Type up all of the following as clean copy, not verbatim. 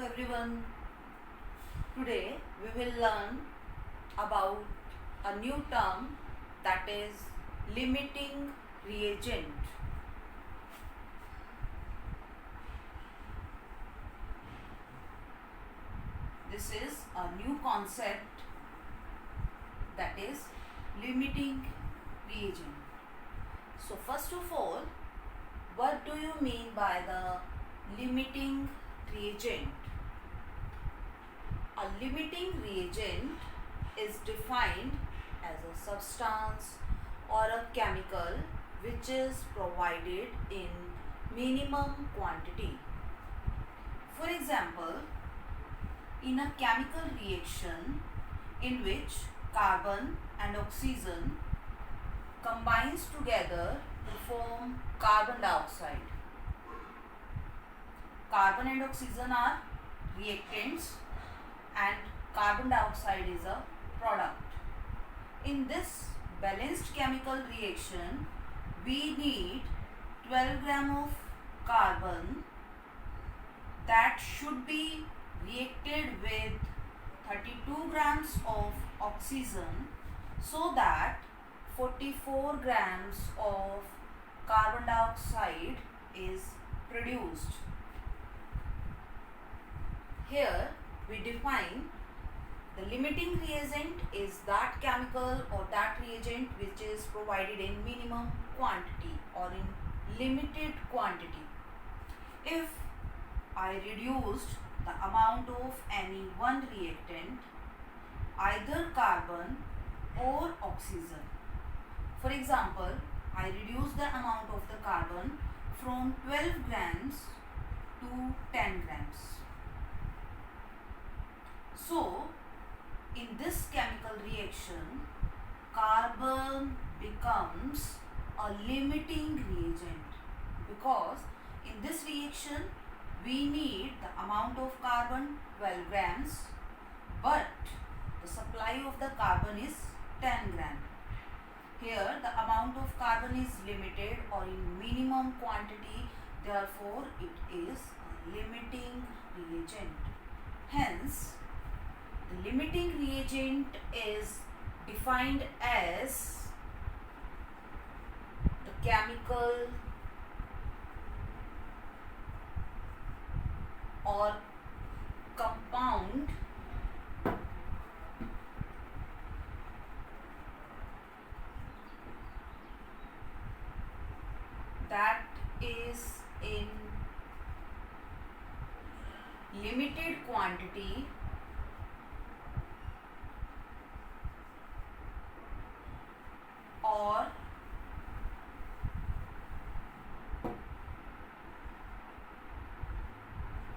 everyone. Today we will learn about a new term, that is limiting reagent. This is a new concept, that is limiting reagent. So first of all, what do you mean by the limiting reagent? A limiting reagent is defined as a substance or a chemical which is provided in minimum quantity. For example, in a chemical reaction in which carbon and oxygen combines together to form carbon dioxide. Carbon and oxygen are reactants and carbon dioxide is a product. In this balanced chemical reaction, we need 12 gram of carbon that should be reacted with 32 grams of oxygen so that 44 grams of carbon dioxide is produced. Here we define the limiting reagent is that chemical or that reagent which is provided in minimum quantity or in limited quantity. If I reduced the amount of any one reactant, either carbon or oxygen. For example, I reduce the amount of the carbon from 12 grams to 10 grams. So, in this chemical reaction, carbon becomes a limiting reagent because in this reaction we need the amount of carbon 12 grams, but the supply of the carbon is 10 gram. Here the amount of carbon is limited or in minimum quantity, therefore it is a limiting reagent. Hence, the limiting reagent is defined as the chemical or compound that is in limited quantity or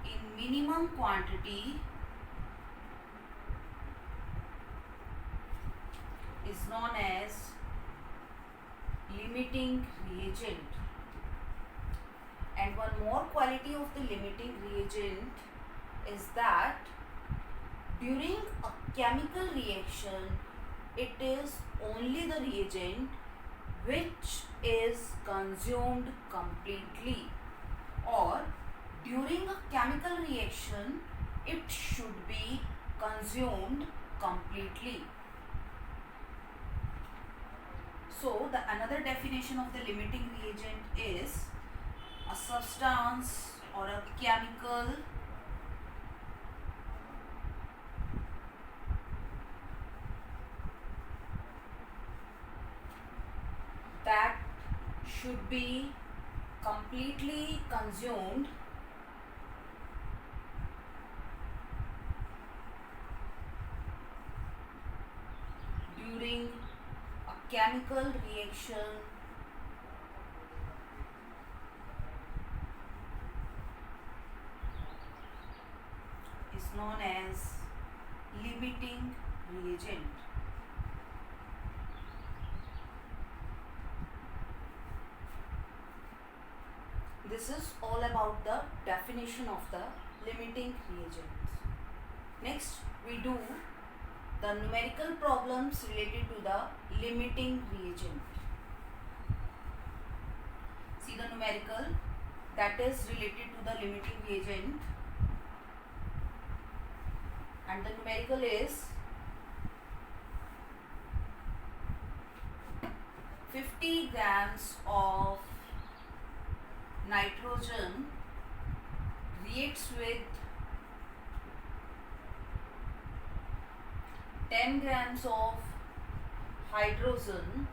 in minimum quantity is known as limiting reagent. And one more quality of the limiting reagent is that during a chemical reaction, it is only the reagent which is consumed completely, or during a chemical reaction it should be consumed completely. So the another definition of the limiting reagent is a substance or a chemical that should be completely consumed during a chemical reaction is known as limiting reagent. This is all about the definition of the limiting reagents. Next, we do the numerical problems related to the limiting reagent. See the numerical that is related to the limiting reagent. and the numerical is 50 grams of nitrogen reacts with 10 grams of hydrogen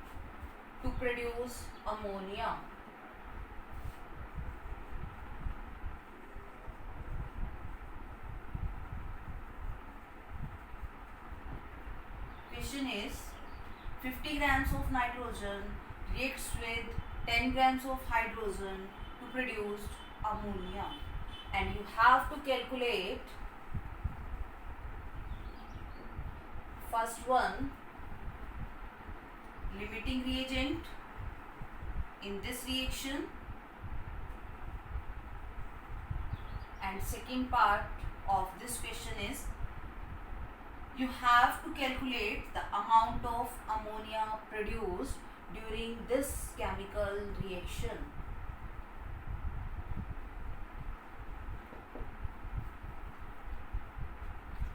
to produce ammonia. Question is 50 grams of nitrogen reacts with 10 grams of hydrogen to produce ammonia, and you have to calculate first one, limiting reagent in this reaction, and second part of this question is you have to calculate the amount of ammonia produced during this chemical reaction.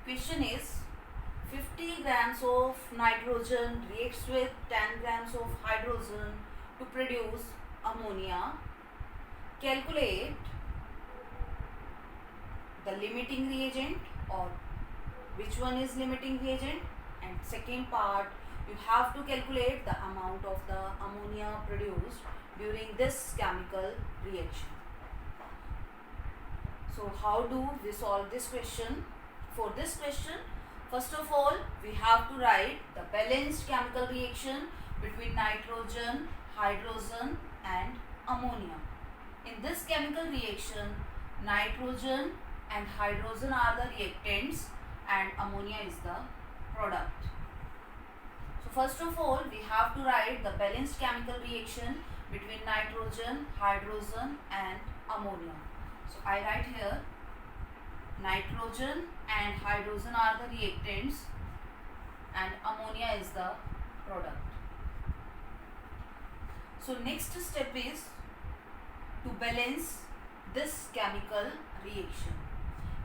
Question is 50 grams of nitrogen reacts with 10 grams of hydrogen to produce ammonia. Calculate the limiting reagent, or which one is limiting reagent, and second part you have to calculate the amount of the ammonia produced during this chemical reaction. So how do we solve this question? For this question, first of all, we have to write the balanced chemical reaction between nitrogen, hydrogen and ammonia. In this chemical reaction, nitrogen and hydrogen are the reactants and ammonia is the product. So first of all, we have to write the balanced chemical reaction between nitrogen, hydrogen and ammonia. So I write here nitrogen and hydrogen are the reactants and ammonia is the product. So next step is to balance this chemical reaction.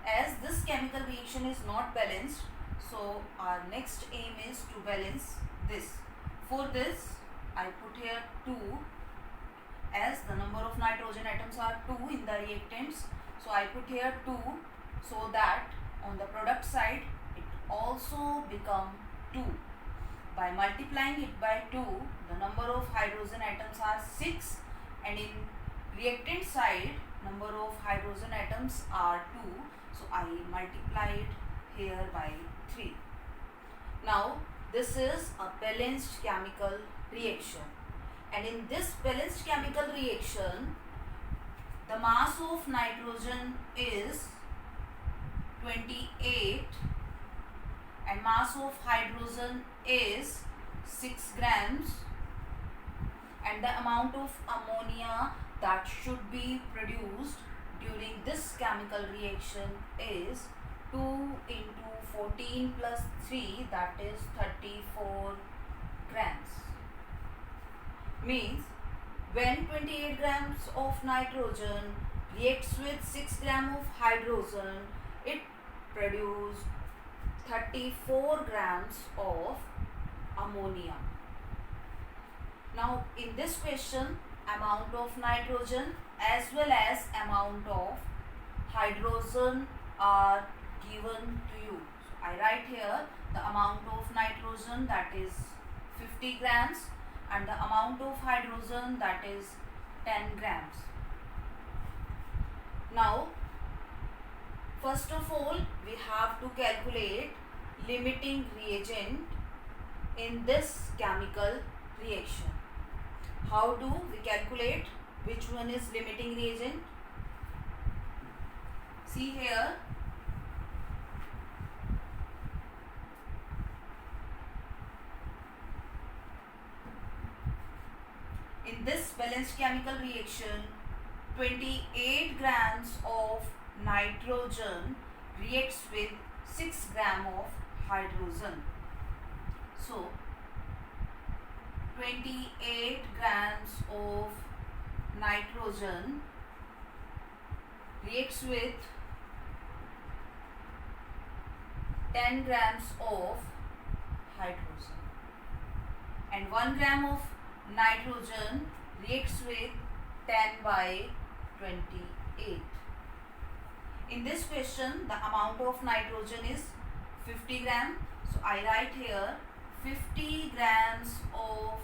As this chemical reaction is not balanced, so our next aim is to balance this. For this, I put here 2, as the number of nitrogen atoms are 2 in the reactants. So I put here 2 so that on the product side it also become 2. By multiplying it by 2, the number of hydrogen atoms are 6, and in reactant side number of hydrogen atoms are 2. So I multiplied here by 3. Now this is a balanced chemical reaction, and in this balanced chemical reaction the mass of nitrogen is 28 and mass of hydrogen is 6 grams, and the amount of ammonia that should be produced during this chemical reaction is 2 into 14 plus 3, that is 34 grams. Means when 28 grams of nitrogen reacts with 6 grams of hydrogen, it produces 34 grams of ammonia. Now in this question, amount of nitrogen as well as amount of hydrogen are given to you. So I write here the amount of nitrogen, that is 50 grams, and the amount of hydrogen, that is 10 grams. Now first of all, we have to calculate limiting reagent in this chemical reaction. How do we calculate which one is limiting reagent? See here, in this balanced chemical reaction, 28 grams of nitrogen reacts with 6 grams of hydrogen. So 28 grams of nitrogen reacts with 10 grams of hydrogen, and 1 gram of nitrogen reacts with 10 by 28. In this question, the amount of nitrogen is 50 gram. So I write here 50 grams of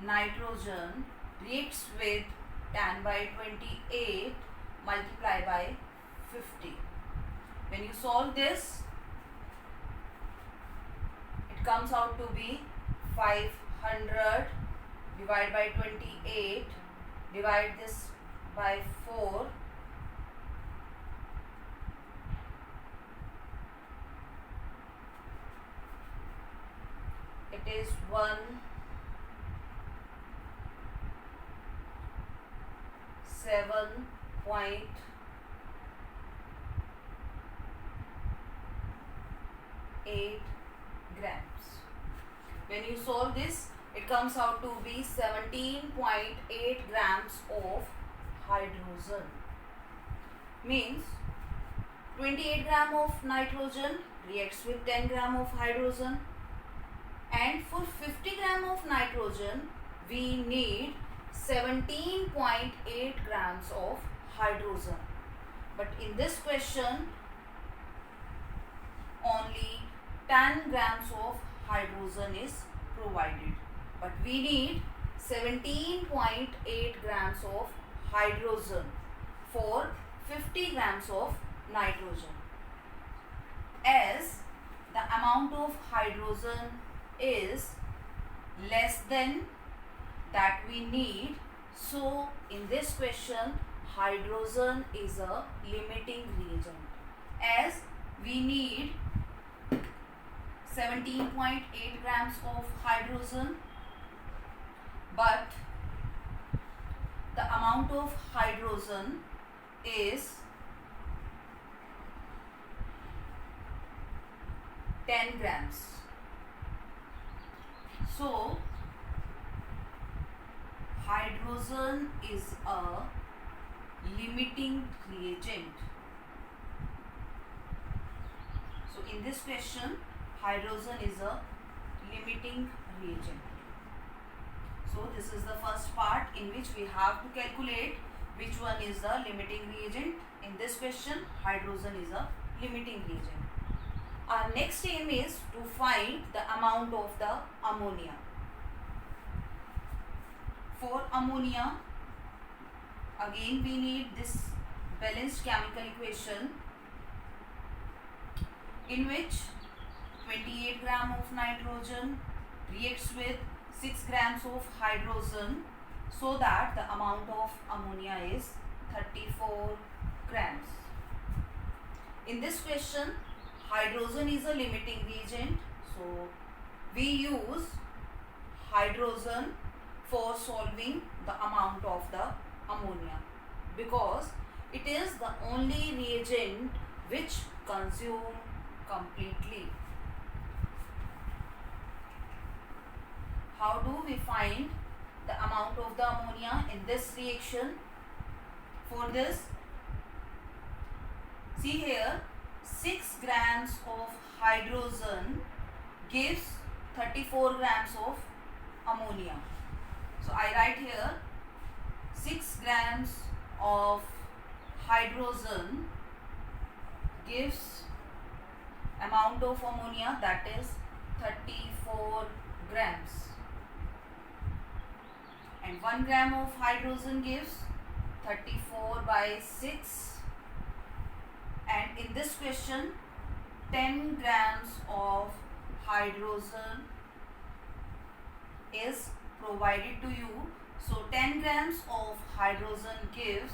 nitrogen reacts with 10 by 28 multiplied by 50. When you solve this, it comes out to be 500 divided by 28, divide this by 4, it is 1.7 8 grams. When you solve this, it comes out to be 17.8 grams of hydrogen. Means 28 gram of nitrogen reacts with 10 gram of hydrogen, and for 50 gram of nitrogen we need 17.8 grams of hydrogen. But in this question only 10 grams of hydrogen is provided, but we need 17.8 grams of hydrogen for 50 grams of nitrogen. As the amount of hydrogen is less than that we need, so in this question hydrogen is a limiting reagent. As we need 17.8 grams of hydrogen, but the amount of hydrogen is 10 grams. So hydrogen is a limiting reagent. So in this question hydrogen is a limiting reagent. So this is the first part in which we have to calculate which one is the limiting reagent. In this question hydrogen is a limiting reagent. Our next aim is to find the amount of the ammonia. For ammonia, again we need this balanced chemical equation in which 28 gram of nitrogen reacts with 6 grams of hydrogen, so that the amount of ammonia is 34 grams. In this question hydrogen is a limiting reagent, so we use hydrogen for solving the amount of the ammonia, because it is the only reagent which consume completely. How do we find the amount of the ammonia in this reaction? For this, see here, 6 grams of hydrogen gives 34 grams of ammonia. So I write here 6 grams of hydrogen gives amount of ammonia, that is 34 grams, and 1 gram of hydrogen gives 34 by 6, and in this question 10 grams of hydrogen is provided to you. So 10 grams of hydrogen gives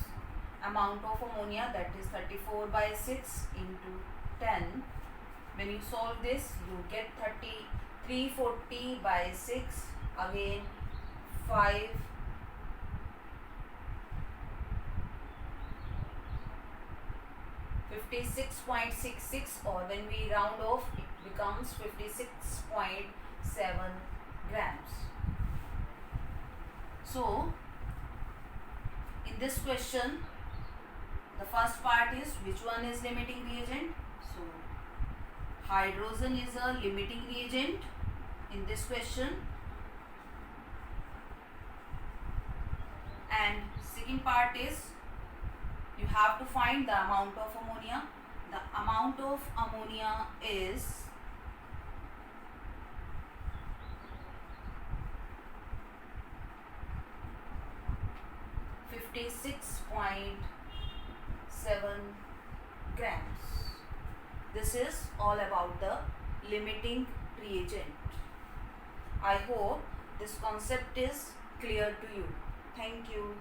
amount of ammonia, that is 34 by 6 into 10. When you solve this you get 340 by 6, again 5, 56.66, or when we round off it becomes 56.7 grams. So in this question the first part is which one is limiting reagent. So hydrogen is a limiting reagent in this question. And second part is you have to find the amount of ammonia. The amount of ammonia is 56.7 grams. This is all about the limiting reagent. I hope this concept is clear to you. Thank you.